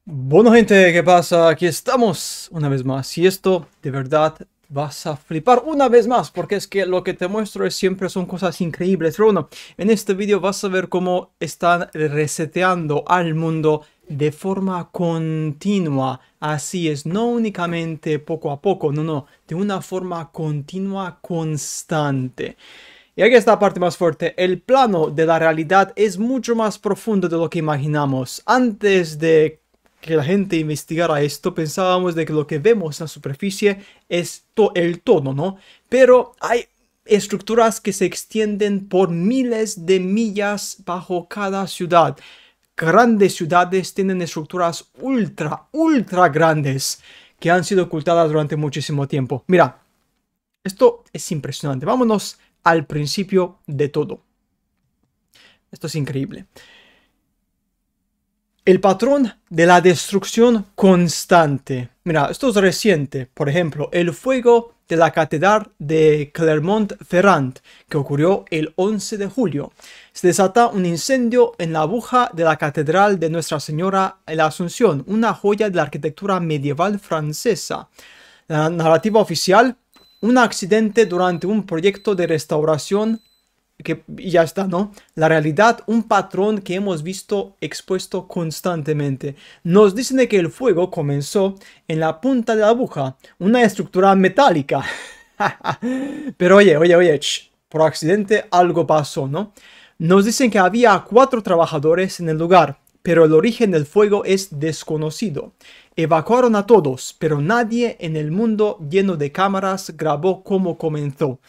Bueno, gente, ¿qué pasa? Aquí estamos una vez más. Y esto, de verdad, vas a flipar una vez más, porque es que lo que te muestro es siempre son cosas increíbles. Pero bueno, en este vídeo vas a ver cómo están reseteando al mundo de forma continua. Así es, no únicamente poco a poco, no, de una forma continua, constante. Y aquí está la parte más fuerte. El plano de la realidad es mucho más profundo de lo que imaginamos. Antes de que la gente investigara esto, pensábamos de que lo que vemos en la superficie es el todo, ¿no? Pero hay estructuras que se extienden por miles de millas bajo cada ciudad. Grandes ciudades tienen estructuras ultra grandes que han sido ocultadas durante muchísimo tiempo. Mira, esto es impresionante. Vámonos al principio de todo. Esto es increíble. El patrón de la destrucción constante. Mira, esto es reciente. Por ejemplo, el fuego de la catedral de Clermont-Ferrand, que ocurrió el 11 de julio. Se desata un incendio en la aguja de la catedral de Nuestra Señora de la Asunción, una joya de la arquitectura medieval francesa. La narrativa oficial: un accidente durante un proyecto de restauración que ya está, ¿no? La realidad, un patrón que hemos visto expuesto constantemente. Nos dicen de que el fuego comenzó en la punta de la aguja, una estructura metálica. Pero oye, por accidente algo pasó, ¿no? Nos dicen que había 4 trabajadores en el lugar, pero el origen del fuego es desconocido. Evacuaron a todos, pero nadie en el mundo lleno de cámaras grabó cómo comenzó.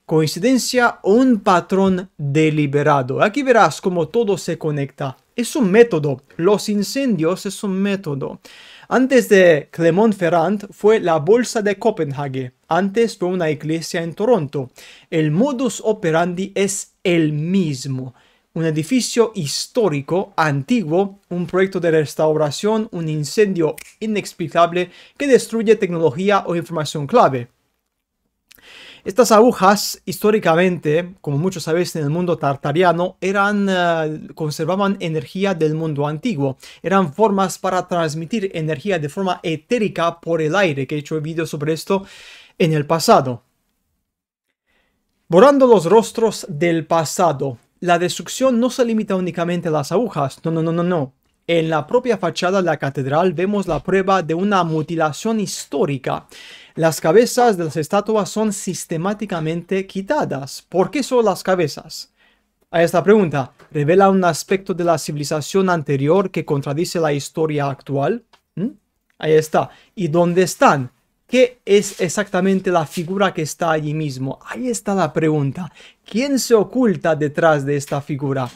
¿Coincidencia o un patrón deliberado? Aquí verás cómo todo se conecta. Es un método. Los incendios es un método. Antes de Clermont-Ferrand fue la Bolsa de Copenhague. Antes fue una iglesia en Toronto. El modus operandi es el mismo. Un edificio histórico, antiguo, un proyecto de restauración, un incendio inexplicable que destruye tecnología o información clave. Estas agujas, históricamente, como muchos sabéis en el mundo tartariano, conservaban energía del mundo antiguo. Eran formas para transmitir energía de forma etérica por el aire, que he hecho vídeos sobre esto en el pasado. Borrando los rostros del pasado. La destrucción no se limita únicamente a las agujas. No. En la propia fachada de la catedral vemos la prueba de una mutilación histórica. Las cabezas de las estatuas son sistemáticamente quitadas. ¿Por qué solo las cabezas? A esta pregunta, ¿revela un aspecto de la civilización anterior que contradice la historia actual? Ahí está. ¿Y dónde están? ¿Qué es exactamente la figura que está allí mismo? Ahí está la pregunta. ¿Quién se oculta detrás de esta figura?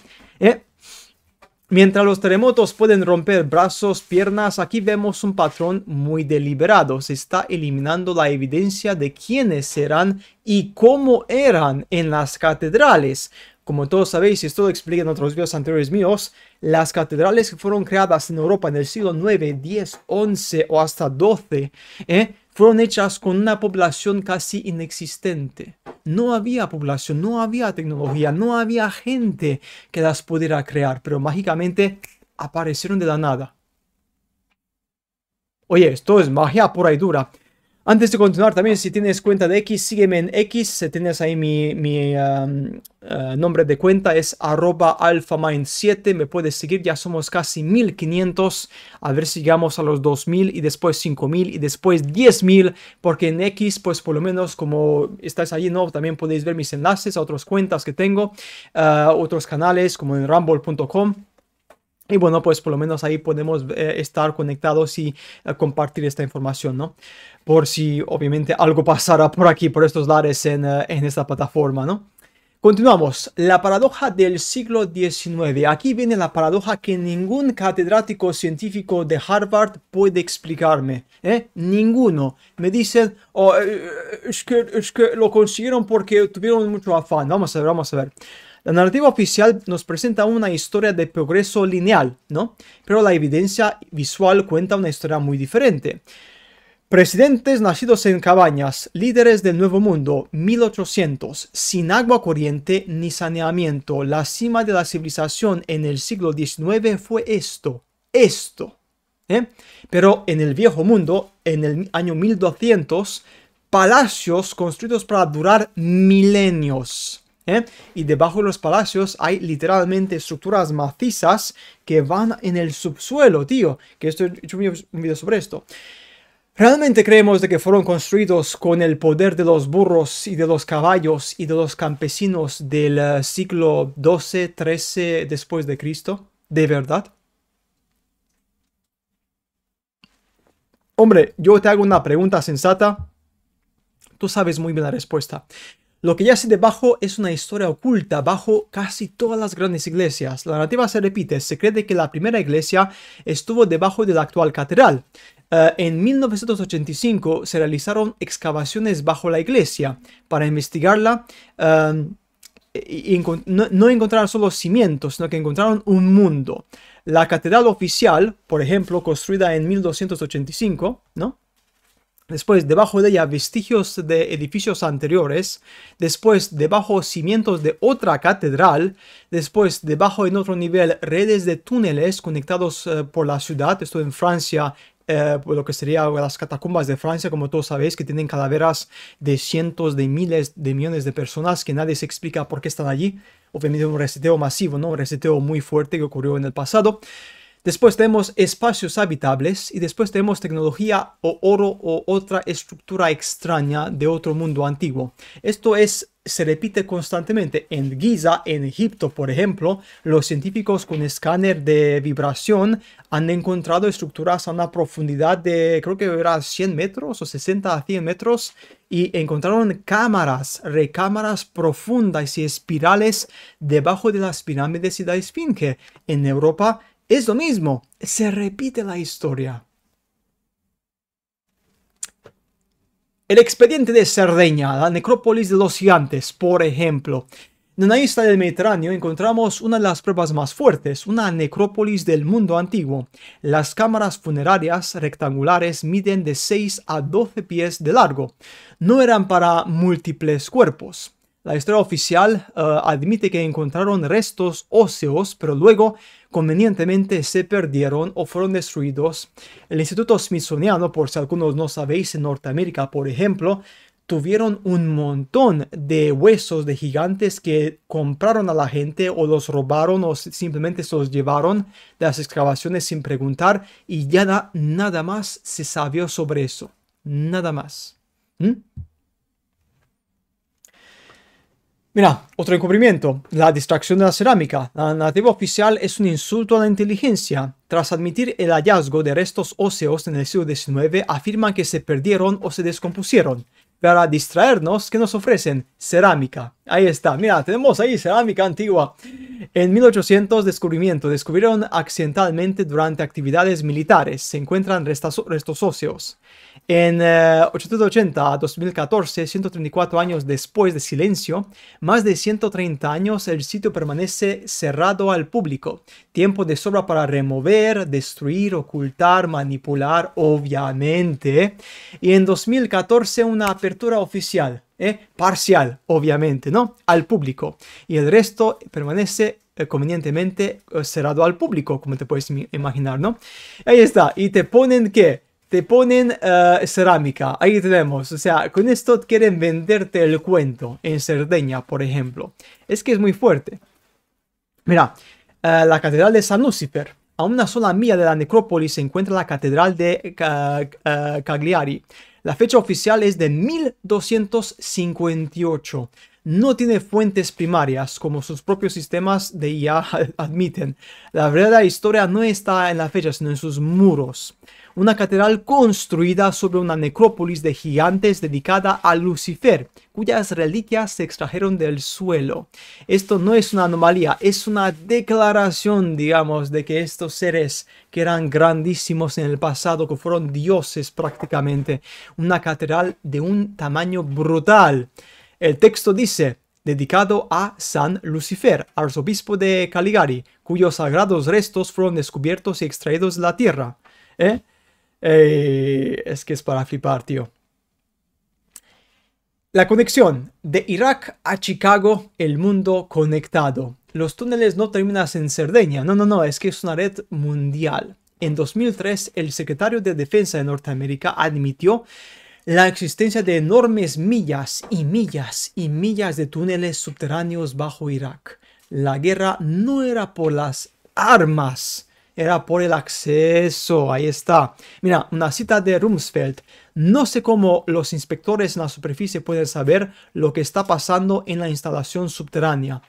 Mientras los terremotos pueden romper brazos, piernas, aquí vemos un patrón muy deliberado. Se está eliminando la evidencia de quiénes eran y cómo eran en las catedrales. Como todos sabéis, y esto lo expliqué en otros videos anteriores míos, las catedrales que fueron creadas en Europa en el siglo 9, 10, 11 o hasta 12, fueron hechas con una población casi inexistente. No había población, no había tecnología, no había gente que las pudiera crear, pero mágicamente aparecieron de la nada. Oye, esto es magia pura y dura. Antes de continuar, también si tienes cuenta de X, sígueme en X. Si tienes ahí mi nombre de cuenta es @alphamind7. Me puedes seguir, ya somos casi 1500. A ver si llegamos a los 2000 y después 5000 y después 10.000. Porque en X, pues por lo menos como estáis allí, ¿no? También podéis ver mis enlaces a otras cuentas que tengo. Otros canales como en rumble.com. Y bueno, pues por lo menos ahí podemos estar conectados y compartir esta información, ¿no? Por si obviamente algo pasara por aquí, por estos lares en esta plataforma, ¿no? Continuamos. La paradoja del siglo XIX. Aquí viene la paradoja que ningún catedrático científico de Harvard puede explicarme. Ninguno. Me dicen, oh, es que lo consiguieron porque tuvieron mucho afán. Vamos a ver. La narrativa oficial nos presenta una historia de progreso lineal, ¿no? Pero la evidencia visual cuenta una historia muy diferente. Presidentes nacidos en cabañas, líderes del Nuevo Mundo, 1800, sin agua corriente ni saneamiento. La cima de la civilización en el siglo XIX fue esto. Pero en el viejo mundo, en el año 1200, palacios construidos para durar milenios. Y debajo de los palacios hay literalmente estructuras macizas que van en el subsuelo, tío. Que esto he hecho un video sobre esto. ¿Realmente creemos de que fueron construidos con el poder de los burros y de los caballos y de los campesinos del siglo XII, XIII después de Cristo? ¿De verdad? Hombre, yo te hago una pregunta sensata. Tú sabes muy bien la respuesta. Lo que yace debajo es una historia oculta bajo casi todas las grandes iglesias. La narrativa se repite. Se cree que la primera iglesia estuvo debajo de la actual catedral. En 1985 se realizaron excavaciones bajo la iglesia para investigarla. No encontraron solo cimientos, sino que encontraron un mundo. La catedral oficial, por ejemplo, construida en 1285, ¿no? Después, debajo de ella, vestigios de edificios anteriores. Después, debajo, cimientos de otra catedral. Después, debajo, en otro nivel, redes de túneles conectados por la ciudad. Esto en Francia, lo que sería las catacumbas de Francia, como todos sabéis, que tienen calaveras de cientos de miles de millones de personas que nadie se explica por qué están allí. Obviamente un reseteo masivo, ¿no? Un reseteo muy fuerte que ocurrió en el pasado. Después tenemos espacios habitables y después tenemos tecnología o oro o otra estructura extraña de otro mundo antiguo. Esto se repite constantemente. En Giza, en Egipto, por ejemplo, los científicos con escáner de vibración han encontrado estructuras a una profundidad de, creo que era 100 metros o 60 a 100 metros y encontraron recámaras profundas y espirales debajo de las pirámides y la esfinge. En Europa es lo mismo, se repite la historia. El expediente de Cerdeña, la necrópolis de los gigantes, por ejemplo. En una isla del Mediterráneo encontramos una de las pruebas más fuertes, una necrópolis del mundo antiguo. Las cámaras funerarias rectangulares miden de 6 a 12 pies de largo. No eran para múltiples cuerpos. La historia oficial admite que encontraron restos óseos, pero luego convenientemente se perdieron o fueron destruidos. El Instituto Smithsoniano, por si algunos no sabéis, en Norteamérica, por ejemplo, tuvieron un montón de huesos de gigantes que compraron a la gente o los robaron o simplemente se los llevaron de las excavaciones sin preguntar y ya nada más se sabió sobre eso. Nada más. Mira, otro encubrimiento, la distracción de la cerámica. La narrativa oficial es un insulto a la inteligencia. Tras admitir el hallazgo de restos óseos en el siglo XIX, afirman que se perdieron o se descompusieron. Para distraernos, ¿qué nos ofrecen? Cerámica. Ahí está, mira, tenemos ahí cerámica antigua. En 1800, descubrieron accidentalmente durante actividades militares. Se encuentran restos óseos. En 880 a 2014, 134 años después de silencio, más de 130 años el sitio permanece cerrado al público. Tiempo de sobra para remover, destruir, ocultar, manipular, obviamente. Y en 2014 una apertura oficial, parcial, obviamente, ¿no? Al público. Y el resto permanece convenientemente cerrado al público, como te puedes imaginar, ¿no? Ahí está. Y te ponen ¿qué? Te ponen cerámica, ahí tenemos, o sea, con esto quieren venderte el cuento, en Cerdeña, por ejemplo. Es que es muy fuerte. Mira, la Catedral de San Lucifer, a una sola milla de la necrópolis se encuentra la Catedral de Cagliari. La fecha oficial es de 1258. No tiene fuentes primarias, como sus propios sistemas de IA admiten. La verdadera historia no está en la fecha, sino en sus muros. Una catedral construida sobre una necrópolis de gigantes dedicada a Lucifer, cuyas reliquias se extrajeron del suelo. Esto no es una anomalía, es una declaración, digamos, de que estos seres que eran grandísimos en el pasado, que fueron dioses prácticamente, una catedral de un tamaño brutal. El texto dice, dedicado a San Lucifer, arzobispo de Cagliari, cuyos sagrados restos fueron descubiertos y extraídos de la tierra. Es que es para flipar, tío. La conexión de Irak a Chicago, el mundo conectado. Los túneles no terminan en Cerdeña, no, es que es una red mundial. En 2003, el secretario de Defensa de Norteamérica admitió la existencia de enormes millas y millas y millas de túneles subterráneos bajo Irak. La guerra no era por las armas, era por el acceso. Ahí está. Mira, una cita de Rumsfeld. No sé cómo los inspectores en la superficie pueden saber lo que está pasando en la instalación subterránea.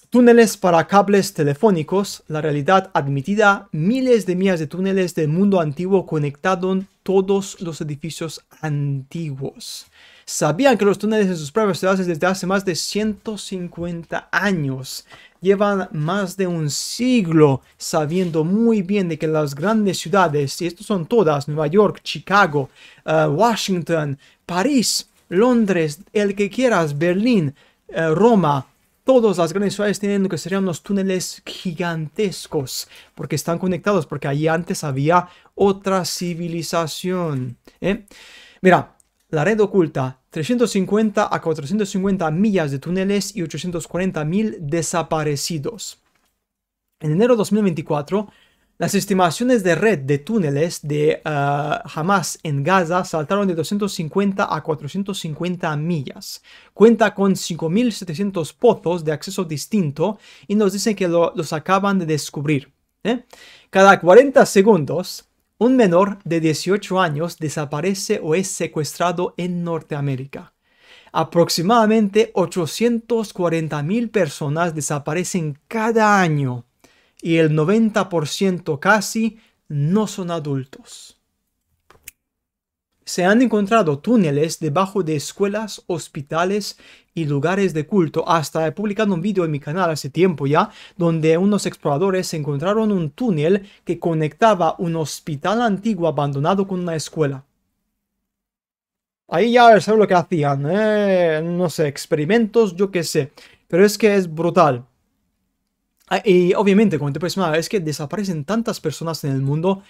Túneles para cables telefónicos, la realidad admitida, miles de millas de túneles del mundo antiguo conectaron todos los edificios antiguos. Sabían que los túneles en sus pruebas se hacen desde hace más de 150 años. Llevan más de un siglo sabiendo muy bien de que las grandes ciudades, y estos son todas, Nueva York, Chicago, Washington, París, Londres, el que quieras, Berlín, Roma, todas las grandes ciudades tienen lo que serían unos túneles gigantescos, porque están conectados, porque allí antes había otra civilización. Mira, la red oculta, 350 a 450 millas de túneles y 840.000 desaparecidos. En enero de 2024, las estimaciones de red de túneles de Hamas en Gaza saltaron de 250 a 450 millas. Cuenta con 5.700 pozos de acceso distinto y nos dicen que los acaban de descubrir. Cada 40 segundos, un menor de 18 años desaparece o es secuestrado en Norteamérica. Aproximadamente 840.000 personas desaparecen cada año. Y el 90% casi no son adultos. Se han encontrado túneles debajo de escuelas, hospitales y lugares de culto. Hasta he publicado un vídeo en mi canal hace tiempo ya, donde unos exploradores encontraron un túnel que conectaba un hospital antiguo abandonado con una escuela. Ahí ya sabes lo que hacían, no sé, experimentos, yo qué sé. Pero es que es brutal. Y obviamente, como te puedes imaginar, es que desaparecen tantas personas en el mundo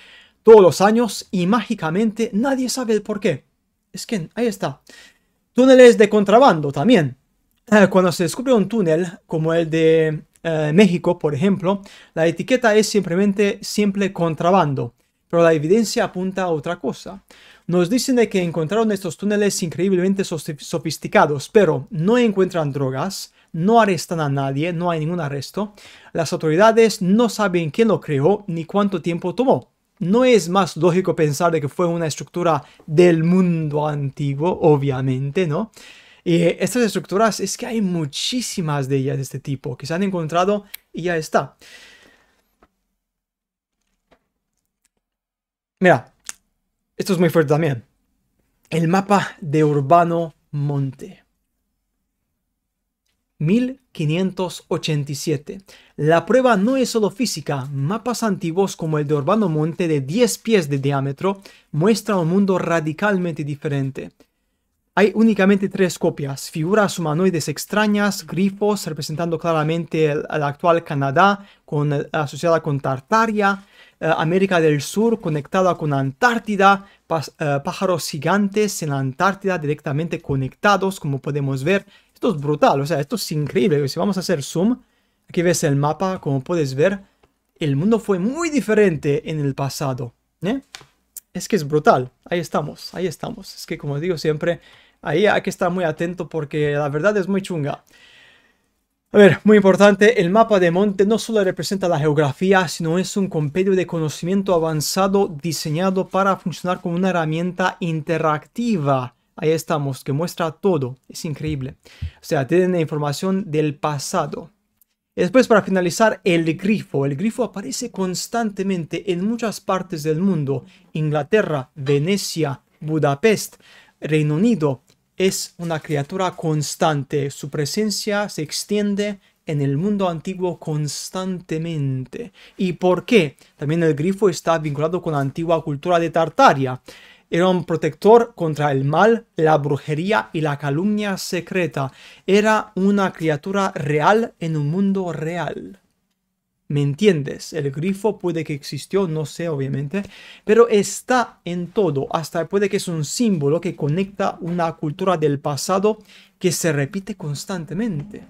todos los años y mágicamente nadie sabe el por qué. Es que ahí está. Túneles de contrabando también. Cuando se descubre un túnel como el de México, por ejemplo, la etiqueta es simplemente simple contrabando, pero la evidencia apunta a otra cosa. Nos dicen de que encontraron estos túneles increíblemente sofisticados, pero no encuentran drogas, no arrestan a nadie, no hay ningún arresto. Las autoridades no saben quién lo creó ni cuánto tiempo tomó. ¿No es más lógico pensar de que fue una estructura del mundo antiguo? Obviamente, ¿no? Y estas estructuras es que hay muchísimas de ellas de este tipo que se han encontrado y ya está. Mira, esto es muy fuerte también. El mapa de Urbano Monte. 1587. La prueba no es solo física. Mapas antiguos como el de Urbano Monte de 10 pies de diámetro muestran un mundo radicalmente diferente. Hay únicamente 3 copias, figuras humanoides extrañas, grifos representando claramente el actual Canadá asociada con Tartaria, América del Sur conectada con Antártida, pájaros gigantes en la Antártida directamente conectados, como podemos ver. Esto es brutal, o sea, esto es increíble. Si vamos a hacer zoom, aquí ves el mapa, como puedes ver, el mundo fue muy diferente en el pasado. Es que es brutal, ahí estamos, ahí estamos. Es que como digo siempre, ahí hay que estar muy atento porque la verdad es muy chunga. A ver, muy importante, el mapa de monte no solo representa la geografía, sino es un compendio de conocimiento avanzado diseñado para funcionar como una herramienta interactiva. Ahí estamos, que muestra todo. Es increíble. O sea, tiene información del pasado. Y después, para finalizar, el grifo. El grifo aparece constantemente en muchas partes del mundo. Inglaterra, Venecia, Budapest, Reino Unido. Es una criatura constante. Su presencia se extiende en el mundo antiguo constantemente. ¿Y por qué? También el grifo está vinculado con la antigua cultura de Tartaria. Era un protector contra el mal, la brujería y la calumnia secreta. Era una criatura real en un mundo real. ¿Me entiendes? El grifo puede que existió, no sé obviamente, pero está en todo. Hasta puede que es un símbolo que conecta una cultura del pasado que se repite constantemente.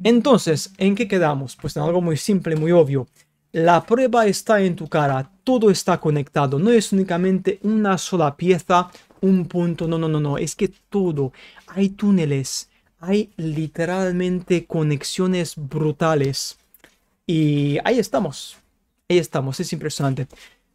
Entonces, ¿en qué quedamos? Pues en algo muy simple, muy obvio. La prueba está en tu cara, todo está conectado, no es únicamente una sola pieza, un punto, no, no, no, no, es que todo, hay túneles, hay literalmente conexiones brutales. Y ahí estamos, es impresionante.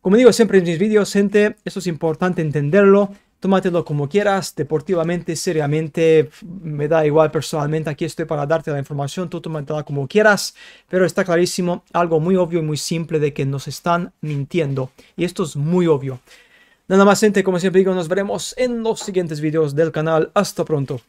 Como digo siempre en mis vídeos, gente, eso es importante entenderlo. Tómatelo como quieras, deportivamente, seriamente, me da igual personalmente. Aquí estoy para darte la información, tú tómatela como quieras. Pero está clarísimo, algo muy obvio y muy simple de que nos están mintiendo. Y esto es muy obvio. Nada más, gente, como siempre digo, nos veremos en los siguientes vídeos del canal. Hasta pronto.